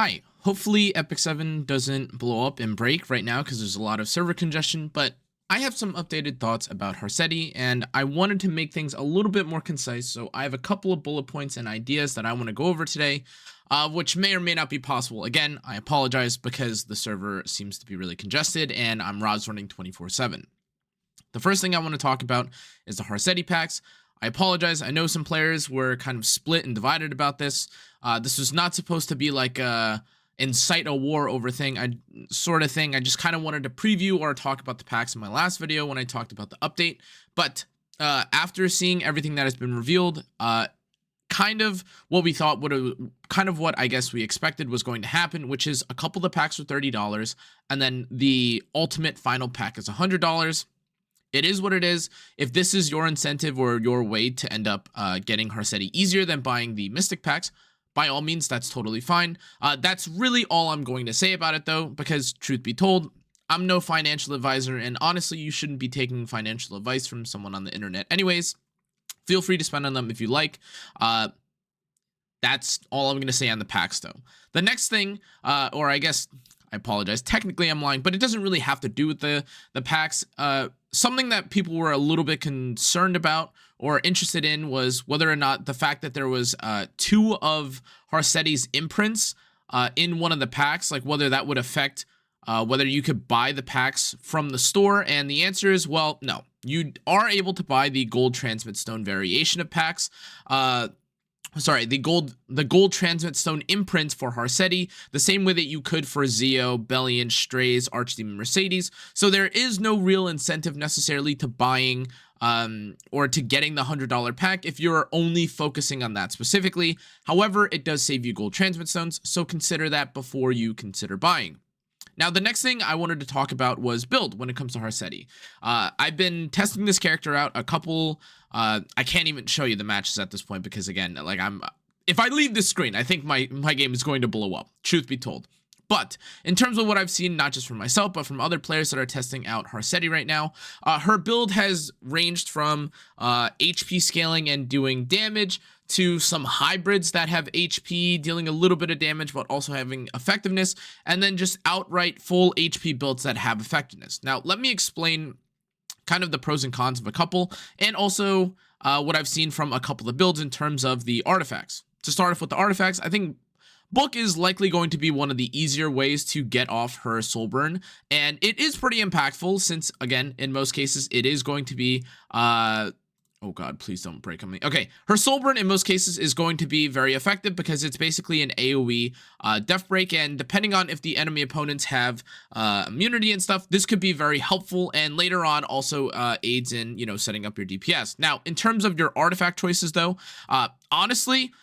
Hi, hopefully epicseven doesn't blow up and break right now because there's a lot of server congestion, but I have some updated thoughts about Harsetti and I wanted to make things a little bit more concise, so I have a couple of bullet points and ideas that I want to go over today, which may or may not be possible. Again, I apologize because the server seems to be really congested and I'm ROS running 24/7. The first thing I want to talk about is the Harsetti packs. I apologize. I know some players were kind of split and divided about this. This was not supposed to be like a incite a war over thing. I just kind of wanted to preview or talk about the packs in my last video when I talked about the update. But after seeing everything that has been revealed, kind of what we thought what I guess we expected was going to happen, which is a couple of the packs are $30, and then the ultimate final pack is $100. It is what it is. If this is your incentive or your way to end up getting Harsetti easier than buying the Mystic packs, by all means, that's totally fine. That's really all I'm going to say about it, though, because truth be told, I'm no financial advisor, and honestly, you shouldn't be taking financial advice from someone on the internet. Anyways, feel free to spend on them if you like. That's all I'm going to say on the packs, though. The next thing, or I guess, I apologize, technically I'm lying, but it doesn't really have to do with the packs. Something that people were a little bit concerned about or interested in was whether or not the fact that there was 2 of Harsetti's imprints in one of the packs, like whether that would affect whether you could buy the packs from the store. And the answer is, well, no. You are able to buy the gold transmit stone variation of packs. The gold transmit stone imprint for Harsetti, the same way that you could for Zeo, Bellion, Strays, Archdemon, Mercedes. So there is no real incentive necessarily to buying or to getting the $100 pack if you're only focusing on that specifically. However, it does save you gold transmit stones, so consider that before you consider buying. Now, the next thing I wanted to talk about was build when it comes to Harsetti. I've been testing this character out a couple. I can't even show you the matches at this point because, again, like if I leave this screen, I think my game is going to blow up, truth be told. But in terms of what I've seen, not just from myself, but from other players that are testing out Harsetti right now, her build has ranged from HP scaling and doing damage to some hybrids that have HP dealing a little bit of damage but also having effectiveness, and then just outright full HP builds that have effectiveness. Now, let me explain kind of the pros and cons of a couple, and also what I've seen from a couple of builds in terms of the artifacts. To start off with the artifacts, I think Book is likely going to be one of the easier ways to get off her soul burn, and it is pretty impactful since, again, in most cases, it is going to be, oh god, please don't break on me. Okay, her soul burn in most cases is going to be very effective because it's basically an AoE death break, and depending on if the enemy opponents have immunity and stuff, this could be very helpful, and later on also aids in, setting up your DPS. Now, in terms of your artifact choices, though, honestly,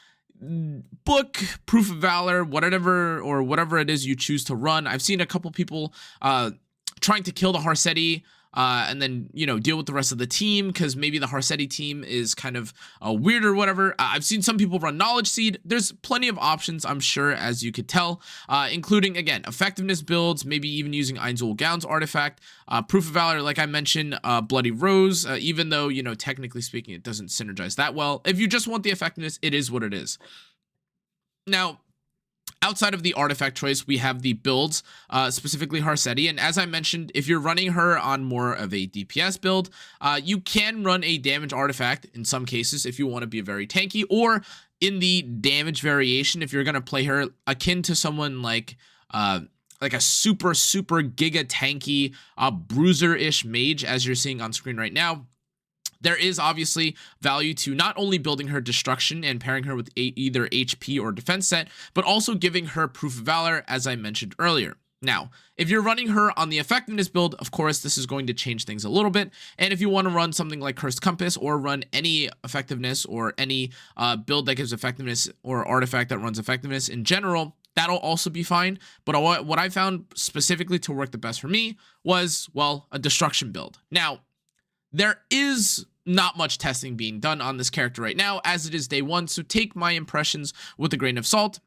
Book, Proof of Valor, whatever it is you choose to run. I've seen a couple people trying to kill the Harsetti and then, deal with the rest of the team because maybe the Harsetti team is kind of weird or whatever. I've seen some people run Knowledge Seed. There's plenty of options, I'm sure, as you could tell, including, again, effectiveness builds, maybe even using Einzul Gown's artifact, Proof of Valor, like I mentioned, Bloody Rose, even though, technically speaking, it doesn't synergize that well. If you just want the effectiveness, it is what it is. Now, outside of the artifact choice, we have the builds, specifically Harsetti, and as I mentioned, if you're running her on more of a DPS build, you can run a damage artifact in some cases if you want to be very tanky, or in the damage variation, if you're going to play her akin to someone like a super giga tanky bruiser-ish mage, as you're seeing on screen right now. There is obviously value to not only building her destruction and pairing her with either HP or defense set, but also giving her Proof of Valor, as I mentioned earlier. Now, if you're running her on the effectiveness build, of course, this is going to change things a little bit. And if you want to run something like Cursed Compass or run any effectiveness or any build that gives effectiveness or artifact that runs effectiveness in general, that'll also be fine. But what I found specifically to work the best for me was, well, a destruction build. Now, there is not much testing being done on this character right now, as it is day one, so take my impressions with a grain of salt.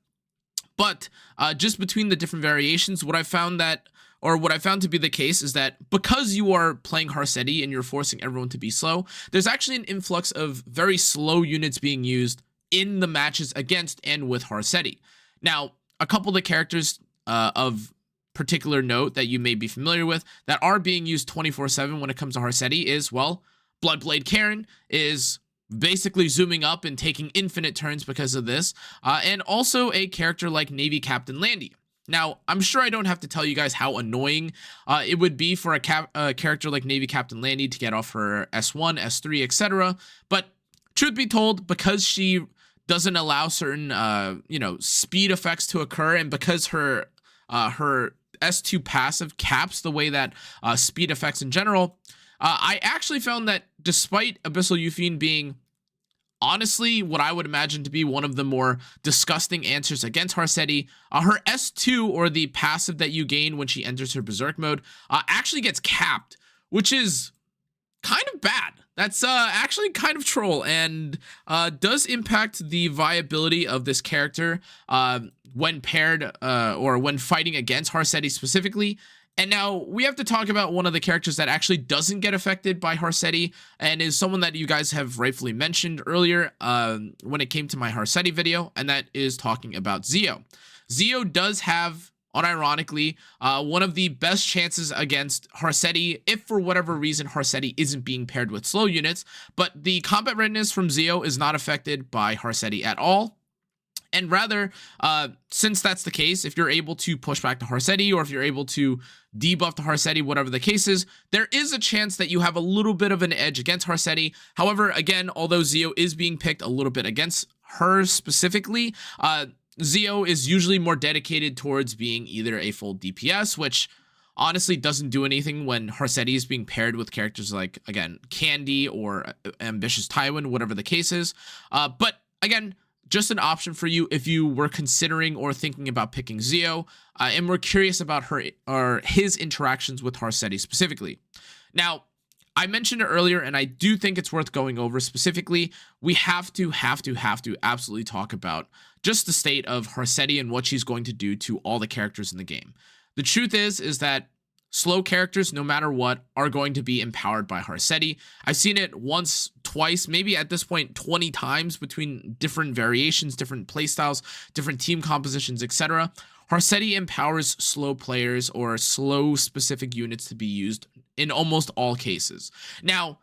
But just between the different variations, what I found to be the case is that because you are playing Harsetti and you're forcing everyone to be slow, there's actually an influx of very slow units being used in the matches against and with Harsetti. Now, a couple of the characters of particular note that you may be familiar with that are being used 24/7 when it comes to Harsetti is, well, Bloodblade Karen is basically zooming up and taking infinite turns because of this, and also a character like Navy Captain Landy. Now, I'm sure I don't have to tell you guys how annoying it would be for a character like Navy Captain Landy to get off her S1, S3, etc. But truth be told, because she doesn't allow certain, speed effects to occur, and because her S2 passive caps the way that speed effects in general, I actually found that despite Abyssal Euphine being honestly what I would imagine to be one of the more disgusting answers against Harsetti, her S2, or the passive that you gain when she enters her Berserk mode, actually gets capped, which is kind of bad. That's actually kind of troll, and does impact the viability of this character when paired or when fighting against Harsetti specifically. And now we have to talk about one of the characters that actually doesn't get affected by Harsetti, and is someone that you guys have rightfully mentioned earlier when it came to my Harsetti video, and that is talking about Zio. Zio does have, unironically, one of the best chances against Harsetti if for whatever reason Harsetti isn't being paired with slow units, but the combat readiness from Zio is not affected by Harsetti at all. And rather, since that's the case, if you're able to push back to Harsetti, or if you're able to debuff to Harsetti, whatever the case is, there is a chance that you have a little bit of an edge against Harsetti. However, again, although Zio is being picked a little bit against her specifically, Zio is usually more dedicated towards being either a full DPS, which honestly doesn't do anything when Harsetti is being paired with characters like, again, Candy or Ambitious Tywin, whatever the case is. But again, just an option for you if you were considering or thinking about picking Zio, and we're curious about her or his interactions with Harsetti specifically. Now, I mentioned it earlier, and I do think it's worth going over specifically. We have to absolutely talk about just the state of Harsetti and what she's going to do to all the characters in the game. The truth is that slow characters, no matter what, are going to be empowered by Harsetti. I've seen it once, twice, maybe at this point 20 times between different variations, different playstyles, different team compositions, etc. Harsetti empowers slow players or slow specific units to be used in almost all cases. Now,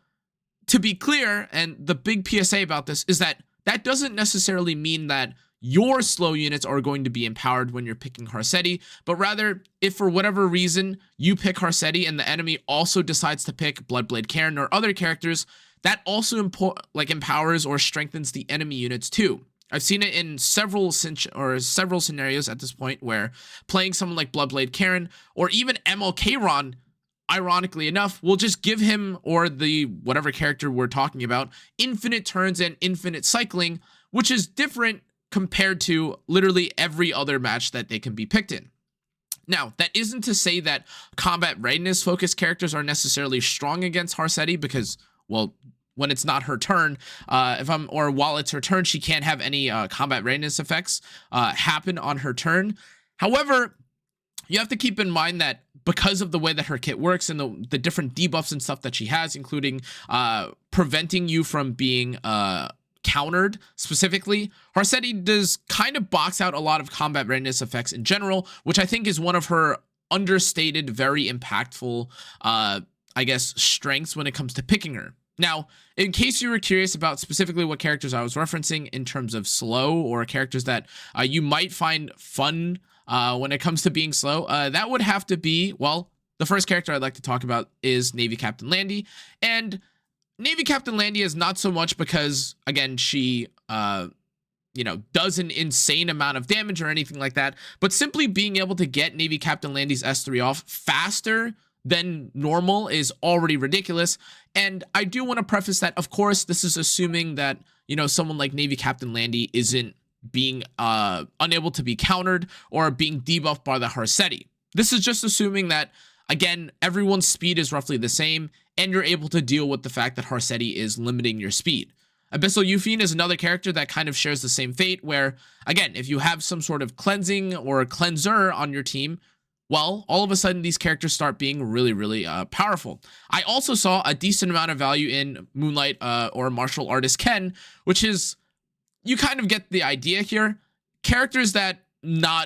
to be clear, and the big PSA about this is that that doesn't necessarily mean that your slow units are going to be empowered when you're picking Harsetti, but rather, if for whatever reason you pick Harsetti and the enemy also decides to pick Bloodblade Karen or other characters, that also empowers or strengthens the enemy units too. I've seen it in several scenarios at this point where playing someone like Bloodblade Karen or even MLK Ron, ironically enough, will just give him, or the whatever character we're talking about, infinite turns and infinite cycling, which is different compared to literally every other match that they can be picked in. Now, that isn't to say that combat readiness focused characters are necessarily strong against Harsetti, because, well, when it's not her turn, while it's her turn, she can't have any combat readiness effects happen on her turn. However, you have to keep in mind that because of the way that her kit works and the different debuffs and stuff that she has, including preventing you from being countered specifically, Harsetti does kind of box out a lot of combat readiness effects in general, which I think is one of her understated, very impactful, strengths when it comes to picking her. Now, in case you were curious about specifically what characters I was referencing in terms of slow, or characters that you might find fun when it comes to being slow, that would have to be, well, the first character I'd like to talk about is Navy Captain Landy. And Navy Captain Landy is not so much because, again, she, does an insane amount of damage or anything like that, but simply being able to get Navy Captain Landy's S3 off faster than normal is already ridiculous. And I do want to preface that, of course, this is assuming that, someone like Navy Captain Landy isn't being unable to be countered or being debuffed by the Harsetti. This is just assuming that, again, everyone's speed is roughly the same, and you're able to deal with the fact that Harsetti is limiting your speed. Abyssal Euphine is another character that kind of shares the same fate, where, again, if you have some sort of cleansing or cleanser on your team, well, all of a sudden these characters start being really, really powerful. I also saw a decent amount of value in Moonlight or Martial Artist Ken, which is, you kind of get the idea here. Characters that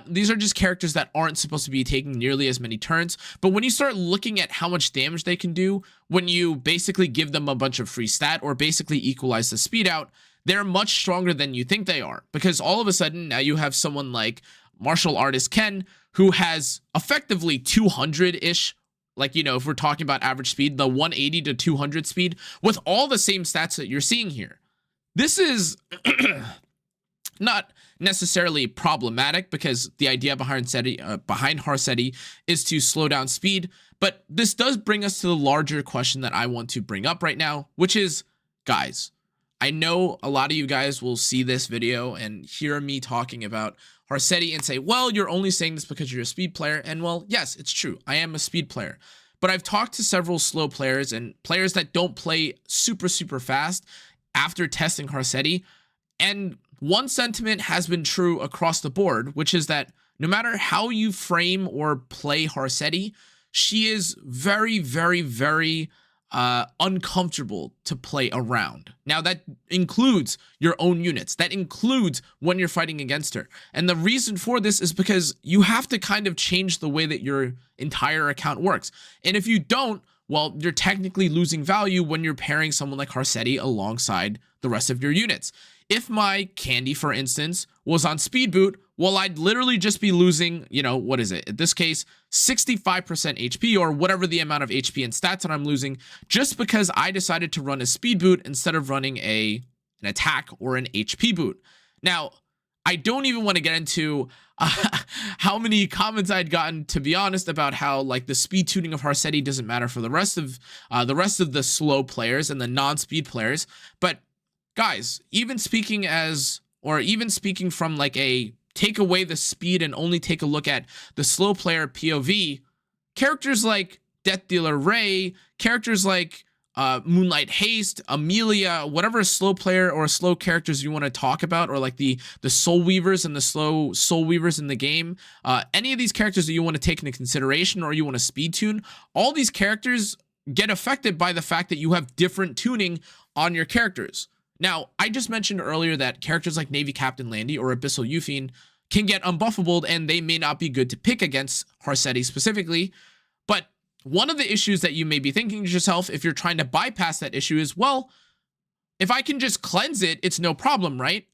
these are just characters that aren't supposed to be taking nearly as many turns. But when you start looking at how much damage they can do when you basically give them a bunch of free stat or basically equalize the speed out, they're much stronger than you think they are, because all of a sudden now you have someone like martial artist Ken, who has effectively 200-ish, like, you know, if we're talking about average speed, the 180 to 200 speed with all the same stats that you're seeing here. This is not necessarily problematic, because the idea behind Harsetti is to slow down speed. But this does bring us to the larger question that I want to bring up right now, which is, guys, I know a lot of you guys will see this video and hear me talking about Harsetti and say, well, you're only saying this because you're a speed player. And well, yes, it's true. I am a speed player. But I've talked to several slow players and players that don't play super, super fast after testing Harsetti. And one sentiment has been true across the board, which is that no matter how you frame or play Harsetti, she is very, very, very uncomfortable to play around. Now, that includes your own units. That includes when you're fighting against her. And the reason for this is because you have to kind of change the way that your entire account works. And if you don't, well, you're technically losing value when you're pairing someone like Harsetti alongside the rest of your units. If my Candy, for instance, was on speed boot, well, I'd literally just be losing, you know, what is it? In this case, 65% HP, or whatever the amount of HP and stats that I'm losing, just because I decided to run a speed boot instead of running an attack or an HP boot. Now, I don't even want to get into how many comments I'd gotten, to be honest, about how like the speed tuning of Harsetti doesn't matter for the rest of the slow players and the non-speed players. But guys, even speaking from like a take away the speed and only take a look at the slow player POV, characters like Death Dealer Ray, characters like Moonlight Haste, Amelia, whatever slow player or slow characters you want to talk about, or like the Soul Weavers and the slow Soul Weavers in the game, any of these characters that you want to take into consideration or you want to speed tune, all these characters get affected by the fact that you have different tuning on your characters. Now, I just mentioned earlier that characters like Navy Captain Landy or Abyssal Euphine can get unbuffable, and they may not be good to pick against Harsetti specifically. But one of the issues that you may be thinking to yourself if you're trying to bypass that issue is, well, if I can just cleanse it, it's no problem, right?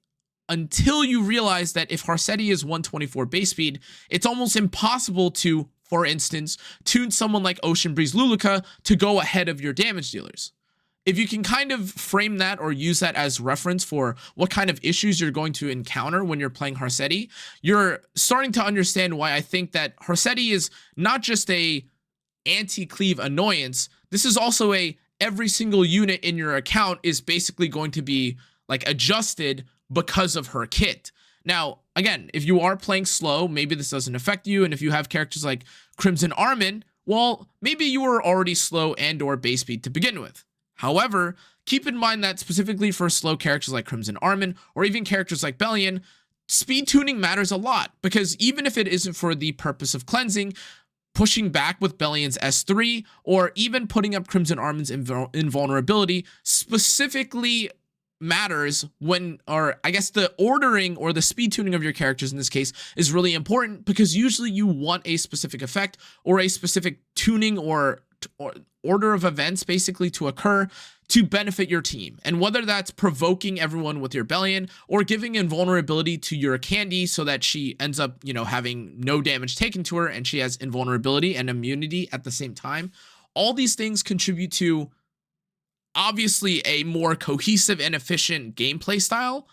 Until you realize that if Harsetti is 124 base speed, it's almost impossible to, for instance, tune someone like Ocean Breeze Luluka to go ahead of your damage dealers. If you can kind of frame that or use that as reference for what kind of issues you're going to encounter when you're playing Harsetti, you're starting to understand why I think that Harsetti is not just a anti-cleave annoyance. This is also every single unit in your account is basically going to be like adjusted because of her kit. Now, again, if you are playing slow, maybe this doesn't affect you. And if you have characters like Crimson Armin, well, maybe you were already slow and or base speed to begin with. However, keep in mind that specifically for slow characters like Crimson Armin or even characters like Bellion, speed tuning matters a lot, because even if it isn't for the purpose of cleansing, pushing back with Bellion's S3 or even putting up Crimson Armin's invulnerability specifically matters when, or I guess the ordering or the speed tuning of your characters in this case is really important, because usually you want a specific effect or a specific tuning or order of events basically to occur to benefit your team. And whether that's provoking everyone with your Bellion or giving invulnerability to your Candy so that she ends up, you know, having no damage taken to her and she has invulnerability and immunity at the same time, all these things contribute to obviously a more cohesive and efficient gameplay style.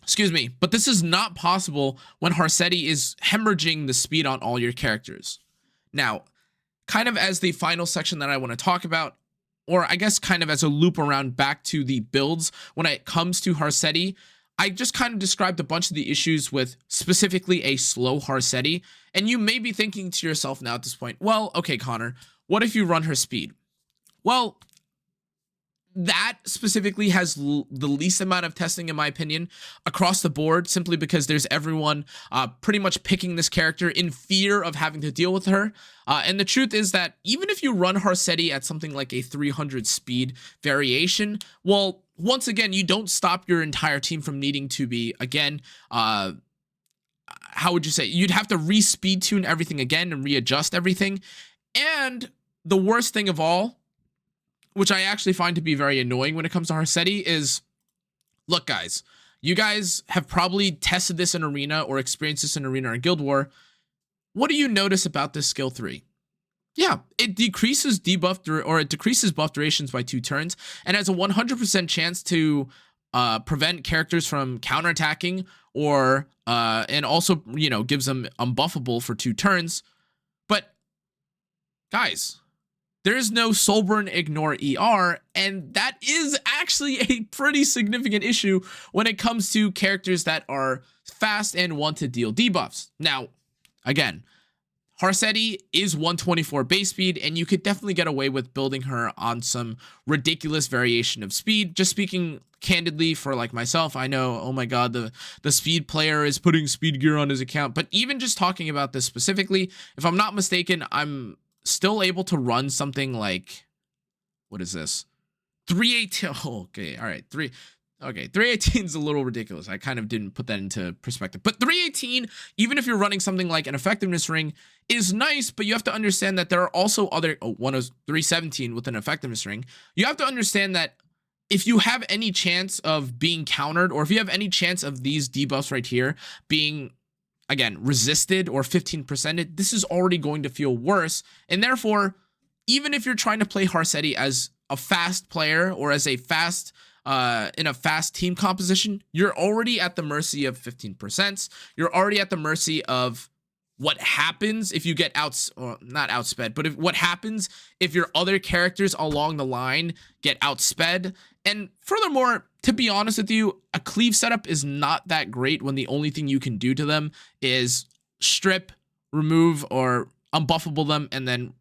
Excuse me, but this is not possible when Harsetti is hemorrhaging the speed on all your characters. Now, kind of as the final section that I want to talk about, or I guess kind of as a loop around back to the builds when it comes to Harsetti, I just kind of described a bunch of the issues with specifically a slow Harsetti, and you may be thinking to yourself now at this point, well, okay, Connor, what if you run her speed? Well, that specifically has the least amount of testing, in my opinion, across the board, simply because there's everyone pretty much picking this character in fear of having to deal with her. And the truth is that even if you run Harsetti at something like a 300 speed variation, well, once again, you don't stop your entire team from needing to be, again, how would you say, you'd have to re-speed tune everything again and readjust everything. And the worst thing of all, which I actually find to be very annoying when it comes to Harsetti, is, look guys, you guys have probably tested this in Arena or experienced this in Arena or Guild War. What do you notice about this skill 3? Yeah, it decreases it decreases buff durations by 2 turns and has a 100% chance to prevent characters from counterattacking, or and also, you know, gives them unbuffable for 2 turns. But guys, there is no Soulburn Ignore ER, and that is actually a pretty significant issue when it comes to characters that are fast and want to deal debuffs. Now, again, Harsetti is 124 base speed, and you could definitely get away with building her on some ridiculous variation of speed. Just speaking candidly for like myself, I know, oh my god, the speed player is putting speed gear on his account. But even just talking about this specifically, if I'm not mistaken, I'm still able to run something like, what is this? 318. Oh, okay, all right, 318 is a little ridiculous. I kind of didn't put that into perspective. But 318, even if you're running something like an effectiveness ring, is nice, but you have to understand that there are also other, one is 317 with an effectiveness ring. You have to understand that if you have any chance of being countered, or if you have any chance of these debuffs right here being, again, resisted or 15%, this is already going to feel worse. And therefore, even if you're trying to play Harsetti as a fast player or as a fast in a fast team composition, you're already at the mercy of 15%. You're already at the mercy of what happens if you get not outsped, but what happens if your other characters along the line get outsped. And furthermore, to be honest with you, a cleave setup is not that great when the only thing you can do to them is strip, remove, or unbuffable them, and then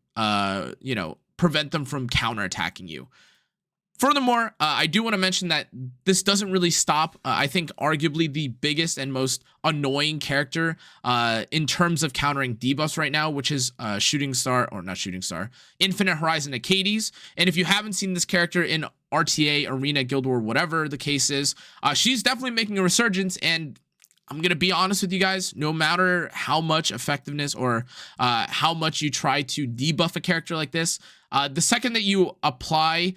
you know, prevent them from counterattacking you. Furthermore, I do want to mention that this doesn't really stop, I think, arguably the biggest and most annoying character in terms of countering debuffs right now, which is Infinite Horizon Acades. And if you haven't seen this character in RTA, Arena, Guild War, whatever the case is, she's definitely making a resurgence. And I'm going to be honest with you guys, no matter how much effectiveness or how much you try to debuff a character like this, the second that you apply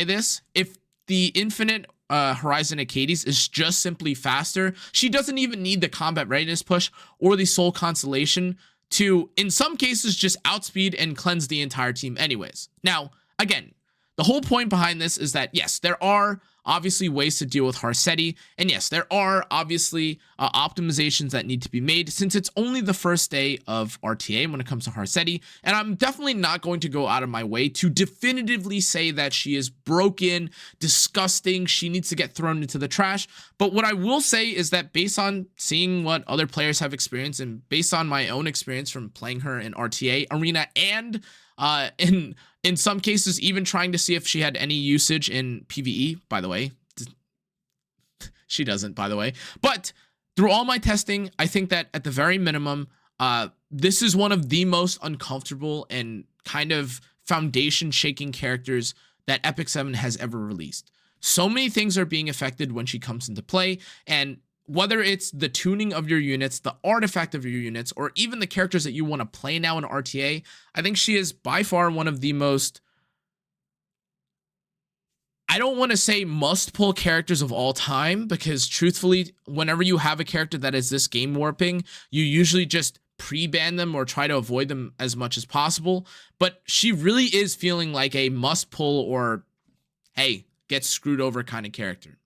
this, if the Infinite Horizon Acades is just simply faster, she doesn't even need the combat readiness push or the soul constellation to, in some cases, just outspeed and cleanse the entire team anyways. Now, again, the whole point behind this is that, yes, there are obviously ways to deal with Harsetti, and yes, there are obviously optimizations that need to be made since it's only the first day of RTA when it comes to Harsetti, and I'm definitely not going to go out of my way to definitively say that she is broken, disgusting, she needs to get thrown into the trash. But what I will say is that based on seeing what other players have experienced and based on my own experience from playing her in RTA, Arena, and in some cases, even trying to see if she had any usage in PvE, by the way. She doesn't, by the way. But through all my testing, I think that at the very minimum, this is one of the most uncomfortable and kind of foundation-shaking characters that epicseven has ever released. So many things are being affected when she comes into play, and whether it's the tuning of your units, the artifact of your units, or even the characters that you want to play now in RTA, I think she is by far one of the most, I don't want to say must-pull characters of all time, because truthfully, whenever you have a character that is this game warping, you usually just pre-ban them or try to avoid them as much as possible. But she really is feeling like a must-pull or, hey, get screwed over kind of character.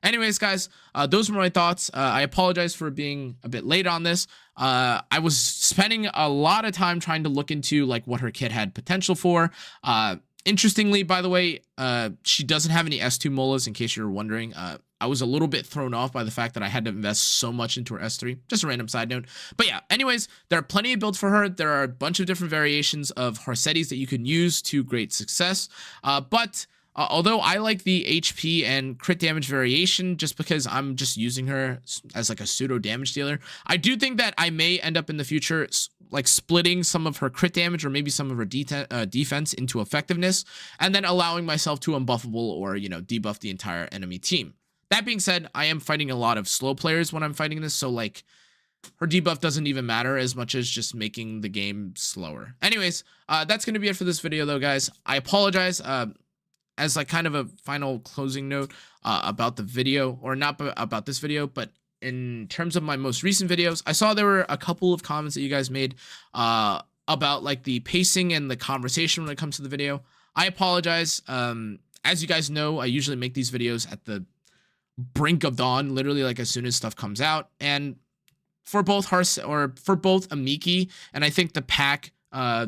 Anyways, guys, those were my thoughts. I apologize for being a bit late on this. I was spending a lot of time trying to look into like what her kit had potential for. Interestingly, by the way, she doesn't have any S2 molas, in case you're wondering. I was a little bit thrown off by the fact that I had to invest so much into her S3. Just a random side note. But yeah, anyways, there are plenty of builds for her. There are a bunch of different variations of Harsettis that you can use to great success. Although I like the HP and crit damage variation just because I'm just using her as like a pseudo damage dealer, I do think that I may end up in the future like splitting some of her crit damage or maybe some of her defense into effectiveness, and then allowing myself to unbuffable or, you know, debuff the entire enemy team. That being said, I am fighting a lot of slow players when I'm fighting this, so like her debuff doesn't even matter as much as just making the game slower. Anyways, that's going to be it for this video though, guys. I apologize. As like kind of a final closing note about the video, or not about this video, but in terms of my most recent videos, I saw there were a couple of comments that you guys made about like the pacing and the conversation when it comes to the video. I apologize. As you guys know, I usually make these videos at the brink of dawn, literally like as soon as stuff comes out. And for both Amiki and I think the pack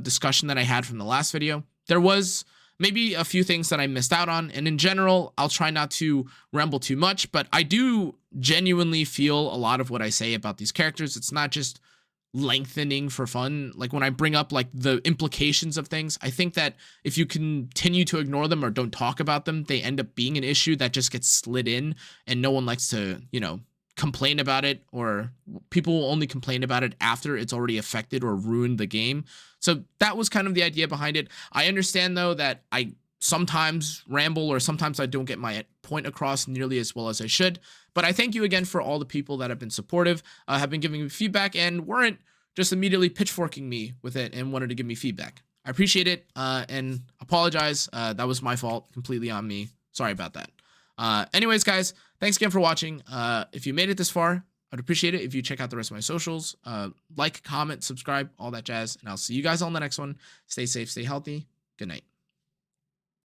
discussion that I had from the last video, there was maybe a few things that I missed out on. And in general, I'll try not to ramble too much, but I do genuinely feel a lot of what I say about these characters. It's not just lengthening for fun. Like when I bring up like the implications of things, I think that if you continue to ignore them or don't talk about them, they end up being an issue that just gets slid in, and no one likes to, you know, complain about it, or people will only complain about it after it's already affected or ruined the game. So that was kind of the idea behind it. I understand though that I sometimes ramble, or sometimes I don't get my point across nearly as well as I should, but I thank you again for all the people that have been supportive, have been giving me feedback, and weren't just immediately pitchforking me with it and wanted to give me feedback. I appreciate it, and apologize. That was my fault, completely on me. Sorry about that. Anyways, guys, thanks again for watching. If you made it this far, I'd appreciate it if you check out the rest of my socials. Like, comment, subscribe, all that jazz, and I'll see you guys on the next one. Stay safe, stay healthy. Good night.